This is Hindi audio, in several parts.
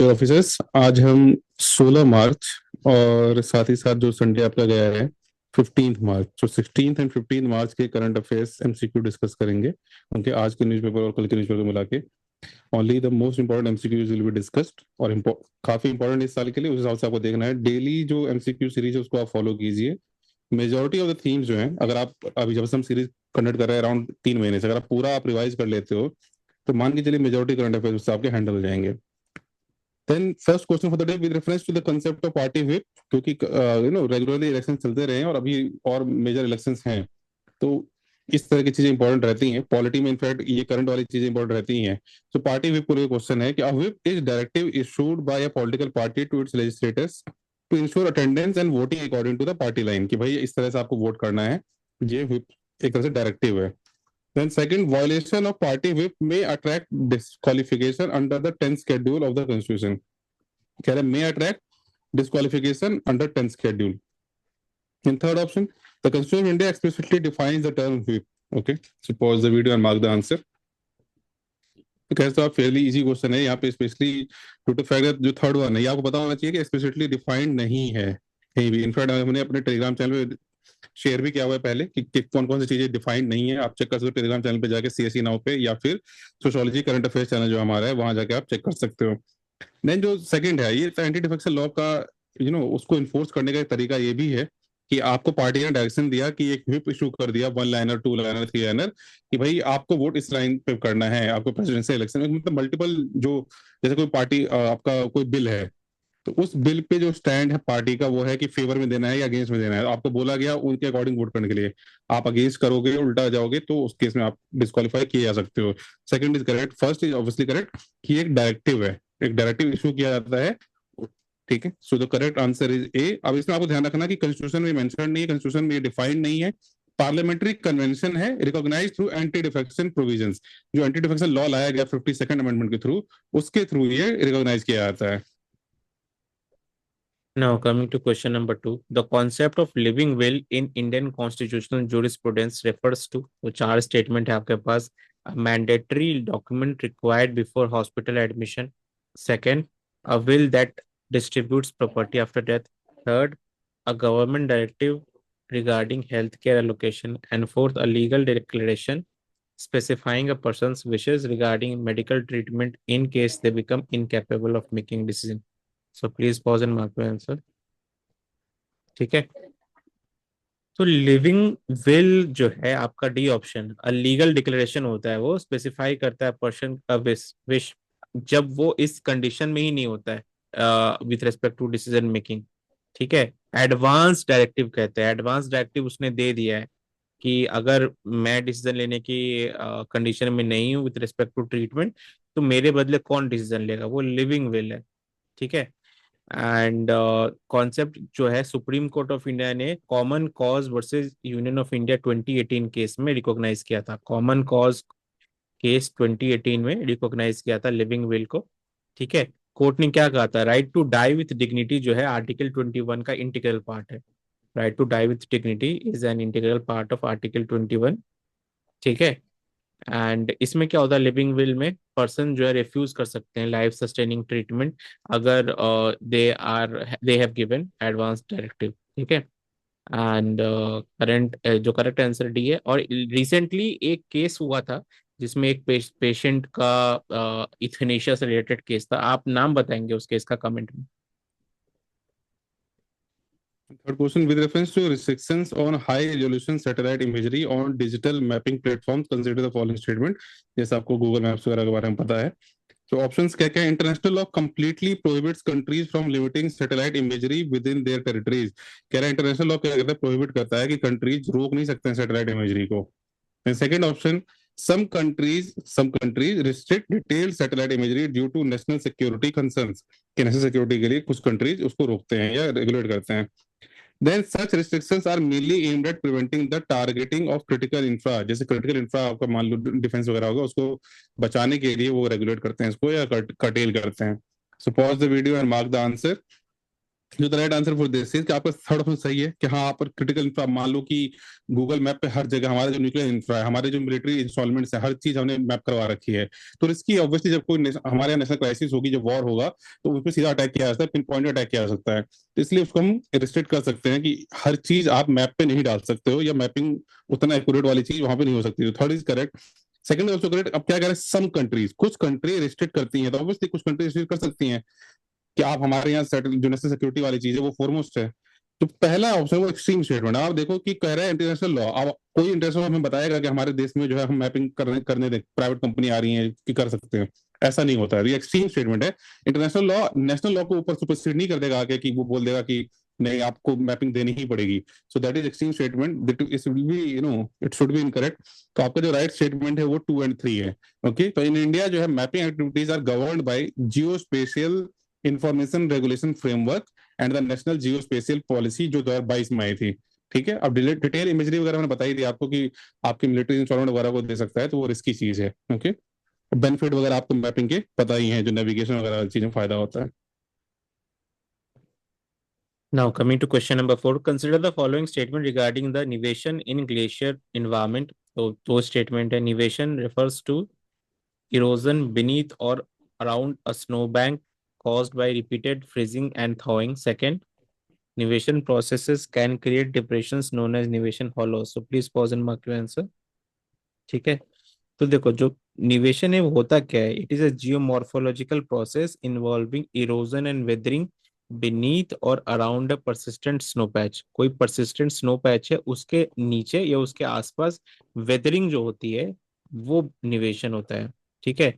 ऑफिसर्स, आज हम 16 मार्च और साथ ही साथ जो संडे आपका गया है 15 मार्च, तो 16th एंड 15 मार्च के करंट अफेयर्स एमसीक्यू डिस्कस करेंगे। उनके आज के न्यूज़पेपर और कल के न्यूज़पेपर मिला के only the most important MCQs will be discussed. और काफी इंपॉर्टेंट इस साल के लिए, उस हिसाब से आपको देखना है। डेली जो एमसीक्यू सीरीज है उसको आप फॉलो कीजिए। मेजोरिटी ऑफ द थीम्स जो हैं, अगर आप अभी जब से हम सीरीज कंडक्ट कर रहे हैं अराउंड 3 महीने से, अगर आप पूरा आप रिवाइज कर लेते हो तो मान के चलिए मेजोरिटी करंट अफेयर्स उससे आपके हैंडल हो जाएंगे। Then first question for the day with reference to the concept of party whip, क्योंकि रेगुलरली इलेक्शन चलते रहे हैं और अभी और मेजर इलेक्शंस हैं, तो इस तरह की चीजें इंपॉर्टेंट रहती हैं पॉलिटी में। इनफैक्ट ये करंट वाली चीजें इंपॉर्टेंट रहती हैं। तो पार्टी व्हिप को लेकर क्वेश्चन है कि a whip is directive issued by a political party to its legislators to ensure attendance and voting according to the party line, कि भाई इस तरह से आपको वोट करना है। ये व्हिप एक तरह से डायरेक्टिव है। Then second, violation of party whip may attract disqualification under the 10th schedule of the constitution. कह रहे may attract disqualification under 10th schedule. In third option, the Constitution of India explicitly defines the term whip. Okay, so pause the video and mark the answer. तो कैसे आप फेयरली इजी क्वेश्चन है यहाँ पे, स्पेशली टू द फैक्ट जो थर्ड वन है ये आपको पता होना चाहिए कि एक्सप्लिसिटली डिफाइंड नहीं है कहीं भी। इनफैक्ट हमने अपने टेलीग्राम चैनल पे शेयर भी किया हुआ है पहले कि कौन कौन सी चीजें डिफाइंड नहीं है। आप चेक कर सकते हो टेलीग्राम चैनल पे जाके, सीएससी नाउ पे, या फिर सोशोलॉजी करंट अफेयर्स चैनल जो हमारा है वहां जाके आप चेक कर सकते हो। देन जो सेकंड है, ये एंटी डिफेक्शन लॉ का उसको इन्फोर्स करने का एक तरीका ये भी है कि आपको पार्टी ने डायरेक्शन दिया कि एक व्हिप इशू कर दिया, 1 लाइनर, 2 लाइनर, 3 लाइनर, कि भाई आपको वोट इस लाइन पे करना है आपको प्रेसिडेंशियल इलेक्शन में। मतलब मल्टीपल जो, जैसे कोई पार्टी आपका कोई बिल है तो उस बिल पे जो स्टैंड है पार्टी का वो है कि फेवर में देना है या अगेंस्ट में देना है। आपको बोला गया उनके अकॉर्डिंग वोट करने के लिए, आप अगेंस्ट करोगे उल्टा जाओगे तो उस केस में आप डिस्क्वालीफाई किए जा सकते हो। Second is correct, first is obviously correct कि एक डायरेक्टिव है, एक डायरेक्टिव इशू किया जाता है। ठीक है, so the correct answer is a. अब इसमें आपको ध्यान रखना कि कॉन्स्टिट्यूशन में मेंशन नहीं है, कॉन्स्टिट्यूशन में डिफाइंड नहीं है। पार्लियामेंट्री कन्वेंशन है, recognise through anti defection provisions. जो एंटी डिफेक्शन लॉ लाया गया 52nd अमेंडमेंट के थ्रू, उसके थ्रू ये रिकॉग्नाइज किया जाता है। Now, coming to question number two, the concept of living will in Indian constitutional jurisprudence refers to, वो चार स्टेटमेंट है आपके पास। A mandatory document required before hospital admission. Second, a will that distributes property after death. Third, a government directive regarding healthcare allocation. And fourth, a legal declaration specifying a person's wishes regarding medical treatment in case they become incapable of making decision. So please pause and mark your answer. ठीक है। तो लिविंग विल जो है आपका डी ऑप्शन, लीगल डिक्लेरेशन होता है, वो स्पेसिफाई करता है पर्सन का विश जब वो इस कंडीशन में ही नहीं होता है with respect to decision making. ठीक है। एडवांस डायरेक्टिव कहते हैं, एडवांस डायरेक्टिव उसने दे दिया है कि अगर मैं डिसीजन लेने की कंडीशन में नहीं हूँ विथ रिस्पेक्ट टू ट्रीटमेंट, तो मेरे बदले कौन डिसीजन लेगा, वो लिविंग विल है। ठीक है। एंड कॉन्सेप्ट जो है सुप्रीम कोर्ट ऑफ इंडिया ने common cause versus union of India 2018 case में रिकॉग्नाइज किया था। कॉमन कॉज केस 2018 में रिकॉग्नाइज किया था लिविंग विल को। ठीक है। कोर्ट ने क्या कहा था, right to die with dignity जो है आर्टिकल 21 का इंटीग्रल पार्ट है। Right to die with dignity is an integral part of article 21। ठीक है। एंड इसमें क्या होता है, लिविंग विल में पर्सन जो है रिफ्यूज कर सकते हैं लाइफ सस्टेनिंग ट्रीटमेंट अगर they have given advance directive. ठीक है। एंड करंट जो करेक्ट आंसर डी है। और रिसेंटली एक केस हुआ था जिसमें एक पेशेंट का इथनेशिया से रिलेटेड केस था। आप नाम बताएंगे उस केस का कमेंट में। Third question, with reference to restrictions on high resolution satellite imagery on digital mapping platforms, consider the following statement। जैसे आपको गूगल मैप्स वगैरह के बारे में पता है, तो ऑप्शंस क्या क्या है। International law completely prohibits countries from limiting satellite imagery with in their territories. कह रहा है इंटरनेशनल लॉ क्या कहता है, प्रोहिबिट करता है कि कंट्रीज रोक नहीं सकते हैं सैटेलाइट इमेजरी को। Second option, some countries restrict detailed satellite imagery due to national security concerns, कि नेशनल सिक्योरिटी के लिए कुछ कंट्रीज उसको रोकते हैं या रेगुलेट करते हैं। Then such restrictions are mainly aimed at preventing the targeting of critical infra। जैसे critical infra आपका मान लो डिफेंस वगैरह होगा, उसको बचाने के लिए वो रेगुलेट करते हैं इसको या कटेल करते हैं। So pause the video and mark the answer। जो the right answer for this is कि आपका थर्ड ऑप्शन सही है कि हाँ, आप पर क्रिटिकल इंफ्रा, मान लो कि गूगल मैप पे हर जगह हमारा जो न्यूक्लियर इंफ्रा है, हमारे जो मिलिट्री इंस्टॉलमेंट्स है, हर चीज हमने मैप करवा रखी है। तो इसकी ऑब्वियसली जब कोई हमारे यहाँ नेशनल क्राइसिस होगी, जब वॉर होगा, तो उस पर सीधा अटैक किया जा सकता है, पिन पॉइंट अटैक किया जा सकता है। तो इसलिए उसको हम रिस्ट्रिक्ट कर सकते हैं कि हर चीज आप मैप पे नहीं डाल सकते हो, या मैपिंग उतना एक्यूरेट वाली चीज वहां पे नहीं हो सकती। तो third is correct. Second also correct. अब क्या कह रहे हैं, सम कंट्रीज, कुछ कंट्री रिस्ट्रिक्ट करती हैं, तो ऑब्वियसली कुछ कंट्री रिस्ट्रिक्ट कर सकती हैं कि आप हमारे यहाँ जो नेशनल सिक्योरिटी वाली चीज है वो फोरमोस्ट है। तो पहला ऑप्शन वो एक्सट्रीम स्टेटमेंट। आप देखो कि कह रहे हैं इंटरनेशनल लॉ। अब कोई इंटरनेशनल हमें बताएगा कि हमारे देश में जो है हम मैपिंग करने करने दे, प्राइवेट कंपनी आ रही है कि कर सकते हैं? ऐसा नहीं होता है, ये एक्सट्रीम स्टेटमेंट है। इंटरनेशनल लॉ नेशनल लॉ को ऊपर सुपरसीड नहीं कर देगा आगे कि वो बोल देगा कि नहीं, आपको मैपिंग देनी ही पड़ेगी। So that is extreme statement, it will be, it should be incorrect. तो आपका जो राइट स्टेटमेंट है वो 2 और 3 है। ओके, तो इन इंडिया जो है mapping activities are governed by geospatial information regulation framework and the national geospatial policy, जो 2022 में आई थी। ठीक है, अब डिटेल इमेजरी वगैरह मैंने बताई दी आपको कि आपकी मिलिट्री इंस्टॉलमेंट वगैरह को दे सकता है, तो वो रिस्की चीज है। ओके, बेनिफिट वगैरह आपको मैपिंग के पता ही है, जो नेविगेशन वगैरह चीजें फायदा होता है। Now, coming to question number 4, consider the following statement regarding the nivation in glacier environment. So, those statement है nivation refers to erosion beneath or around a snowbank caused by repeated freezing and thawing. Second, nivation processes can create depressions known as nivation hollows. So, please pause and mark your answer. ठीक है, तो देखो जो निवेशन है वो होता क्या है, it is a geomorphological process involving erosion and weathering beneath और around a persistent snow patch. कोई परसिस्टेंट स्नो पैच है उसके नीचे या उसके आसपास वेदरिंग जो होती है वो निवेशन होता है। ठीक है,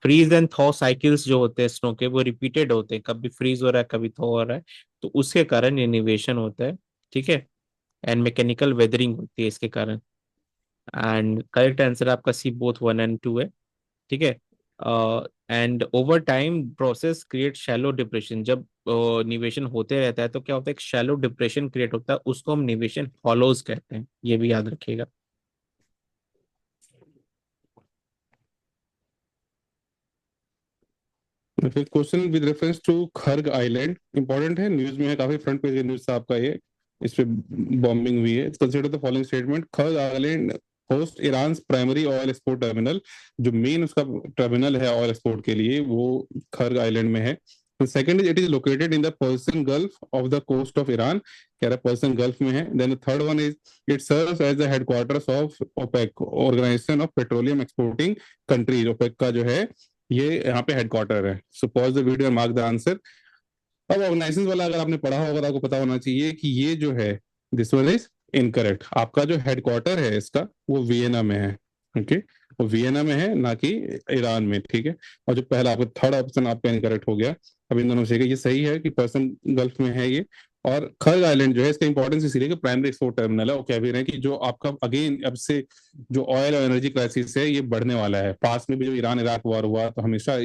फ्रीज एंड थॉ साइकिल्स जो होते हैं स्नो के वो रिपीटेड होते हैं, कभी फ्रीज हो रहा है कभी थॉ हो रहा है, तो उसके कारण ये निवेशन होता है। ठीक है, एंड मैकेनिकल वेदरिंग होती है इसके कारण। एंड करेक्ट आंसर आपका सी बोथ 1 और 2 है। ठीक है, and over time process create shallow depression. जब निवेशन होते रहता है तो क्या होता है, एक शैलो डिप्रेशन क्रिएट होता है, उसको हम निवेशन हॉलोज कहते हैं, ये भी याद रखिएगा। फिर question with reference to Kharg island, important है, न्यूज में है, काफी फ्रंट पेज न्यूज था आपका ये। इस पे बॉम्बिंग हुई है। Consider the following statement. Kharg island host Iran primary oil export terminal. जो मेन उसका टर्मिनल है ऑयल एक्सपोर्ट के लिए, वो खर्ग आइलैंड में है। Second is, it is located in the Persian Gulf of the coast of Iran. कह रहा है पर्सियन गल्फ में है। Then third one is, it serves as the headquarters of OPEC, organisation of petroleum exporting countries. OPEC का जो है ये यहाँ पे हेडक्वार्टर है। So pause the video and mark the answer. अब ऑर्गेनाइजेशन वाला अगर आपने पढ़ा होगा तो आपको पता होना चाहिए कि ये जो है, दिस वन इज इनकरेक्ट। आपका जो हेडक्वार्टर है इसका वो वियना में है। ओके, वो वियना में है, ना कि ईरान में। ठीक है, और जो पहला आपका थर्ड ऑप्शन आपका इनकरेक्ट हो गया। अब इन दोनों से ये सही है कि पर्सन गल्फ में है ये। और खर्ग आइलैंड जो है, इसका इंपॉर्टेंस इसीलिए कि प्राइमरी एक्सपोर्ट टर्मिनल है। वो कह भी रहे हैं कि जो आपका अगेन अब से जो ऑयल और एनर्जी क्राइसिस है ये बढ़ने वाला है। पास में भी जो ईरान इराक वॉर हुआ तो हमेशा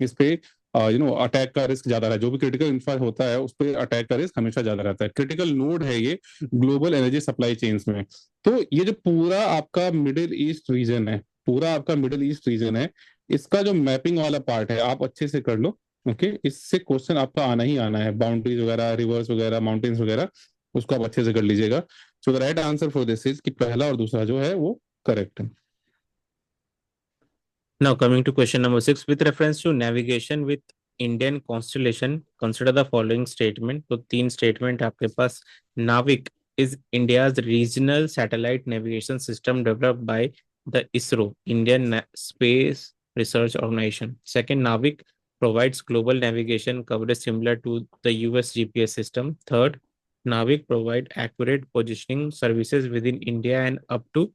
इस पे अटैक का रिस्क ज्यादा रहा है। जो भी क्रिटिकल इंफ्रा होता है उस पर अटैक का रिस्क हमेशा ज्यादा रहता है। क्रिटिकल नोड है ये ग्लोबल एनर्जी सप्लाई चेन्स में। तो ये जो पूरा आपका मिडिल ईस्ट रीजन है, पूरा आपका मिडिल ईस्ट रीजन है, इसका जो मैपिंग वाला पार्ट है आप अच्छे से कर लो। ओके, इससे क्वेश्चन आपका आना ही आना है। बाउंड्रीज वगैरह, रिवर्स वगैरह, माउंटेन्स वगैरह, उसको आप अच्छे से कर लीजिएगा। So the right answer for this is कि पहला और दूसरा जो है वो करेक्ट है। Now, coming to question number 6, with reference to navigation with Indian constellation, consider the following statement. तो तीन स्टेटमेंट आपके पास। नाविक is India's regional satellite navigation system developed by the ISRO, Indian Space Research Organization. Second, Navik provides global navigation coverage similar to the US GPS system. Third, Navik provide accurate positioning services within India and up to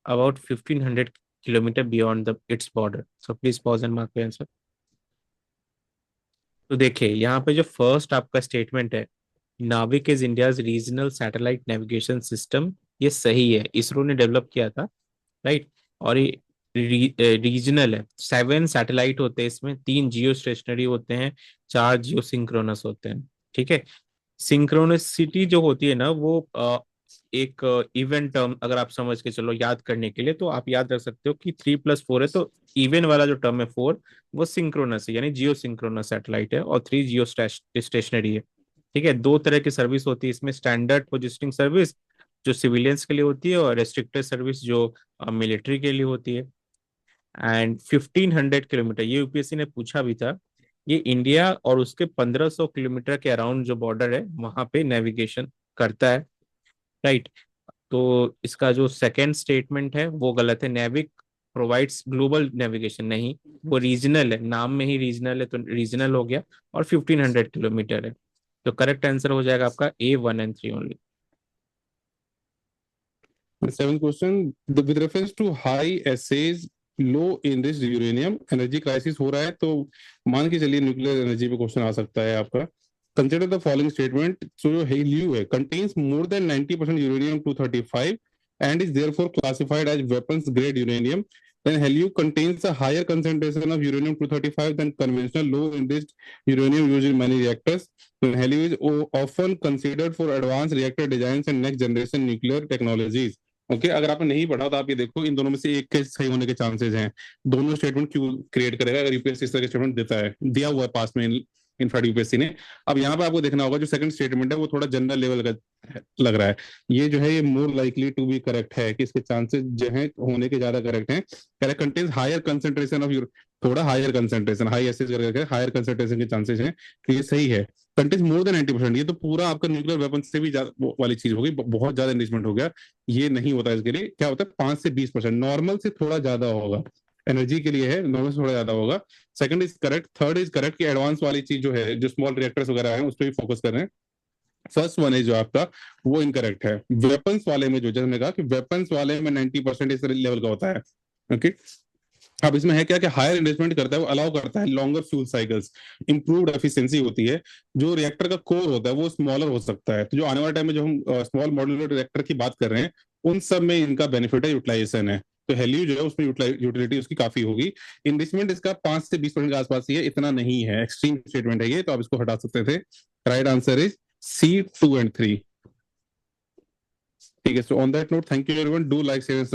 about 1500 kilometer beyond its border. So please pause and mark your answer. तो देखिए यहाँ पे जो फर्स्ट आपका स्टेटमेंट है, नाविक is India's regional satellite navigation system, ये सही है, इसरो ने डेवलप किया था। राइट, और ये रीजनल है। 7 सैटेलाइट होते हैं इसमें, 3 जियो स्टेशनरी होते हैं, 4 जियो सिंक्रोनस होते हैं। ठीक है, सिंक्रोनिसिटी जो होती है ना वो एक इवेंट टर्म अगर आप समझ के चलो याद करने के लिए, तो आप याद रख सकते हो कि 3+4 है, तो इवन वाला जो टर्म है 4 वो सिंक्रोनस है, यानी जियो सिंक्रोनस सैटेलाइट है, और 3 जियो स्टेशनरी है। ठीक है, दो तरह की सर्विस होती है इसमें, स्टैंडर्ड पोजिशनिंग सर्विस जो सिविलियंस के लिए होती है, और रेस्ट्रिक्टेड सर्विस जो मिलिट्री के लिए होती है। एंड 1500 किलोमीटर, ये यूपीएससी ने पूछा भी था, ये इंडिया और उसके 1500 किलोमीटर के अराउंड जो बॉर्डर है वहां पे नेविगेशन करता है, राइट। तो इसका जो सेकंड स्टेटमेंट है वो गलत है, नेविक प्रोवाइड्स ग्लोबल नेविगेशन नहीं, वो रीजनल है, नाम में ही रीजनल है तो रीजनल हो गया, और 1500 किलोमीटर है। तो करेक्ट आंसर हो जाएगा आपका A1 and 3 only. Seven question, with reference to high assays low enriched uranium, energy crisis हो रहा है तो मान के चलिए न्यूक्लियर एनर्जी पे क्वेश्चन आ सकता है आपका। Consider the following statement, so जो हेलियो है contains more than 90% uranium 235 and is therefore classified as weapons grade uranium, then helium contains a higher concentration of uranium 235 than conventional low enriched uranium used in many reactors. Then helium is often considered for advanced reactor designs and next generation nuclear technologies. Okay अगर आपने नहीं पढ़ा तो आप ये देखो इन दोनों में से एक के सही होने के चांसेस हैं। दोनों स्टेटमेंट क्यों क्रिएट करेगा अगर यूपीएससी इस तरह के स्टेटमेंट देता है, दिया हुआ है पास में इन फ्रंट यूपीएससी ने। अब यहाँ पे आपको देखना होगा जो सेकंड स्टेटमेंट है वो थोड़ा जनरल लेवल का लग रहा है, ये जो है ये more likely to be correct है कि इसके चांसेस जो है होने के ज्यादा करेक्ट हैं। Correct contains higher concentration of यूर, थोड़ा हायर कंसेंट्रेशन, हाई एसिड करके हायर कंसेंट्रेशन के चांसेस हैं, तो ये सही है। कंटेन्स मोर देन 90%, ये तो पूरा आपका न्यूक्लियर वेपन से भी वाली चीज होगी, बहुत ज्यादा एनरिचमेंट हो गया, ये नहीं होता। इसके लिए क्या होता है 5 से 20%, नॉर्मल से थोड़ा ज्यादा होगा, एनर्जी के लिए है नॉर्मल से थोड़ा ज्यादा होगा। Second is correct, third is correct कि एडवांस वाली चीज जो है जो स्मॉल रिएक्टर्स वगैरह है उस पर भी फोकस कर रहे हैं। फर्स्ट वन है जो आपका वो इनकरेक्ट है। वेपन्स वाले में जो जैसे मैंने कहा कि वेपन्स वाले में 90% इस लेवल का होता है, ओके। अब इसमें है क्या कि हायर इन्वेस्टमेंट करता है, वो अलाउ करता है longer fuel cycles, improved efficiency होती है, जो रिएक्टर का कोर होता है वो स्मॉलर हो सकता है। तो जो आने वाले टाइम में जो हम स्मॉल मॉड्यूलर रिएक्टर की बात कर रहे हैं उन सब में इनका बेनिफिट है, यूटिलाइजेशन है। तो हेलियो जो है उसमें यूटिलिटी उसकी काफी होगी। इन्वेस्टमेंट इसका 5 से 20% के आसपास ही है, इतना नहीं है, एक्सट्रीम स्टेटमेंट है ये, तो आप इसको हटा सकते थे। Right answer is C 2 and 3। ठीक है, so on that note thank you everyone, do like share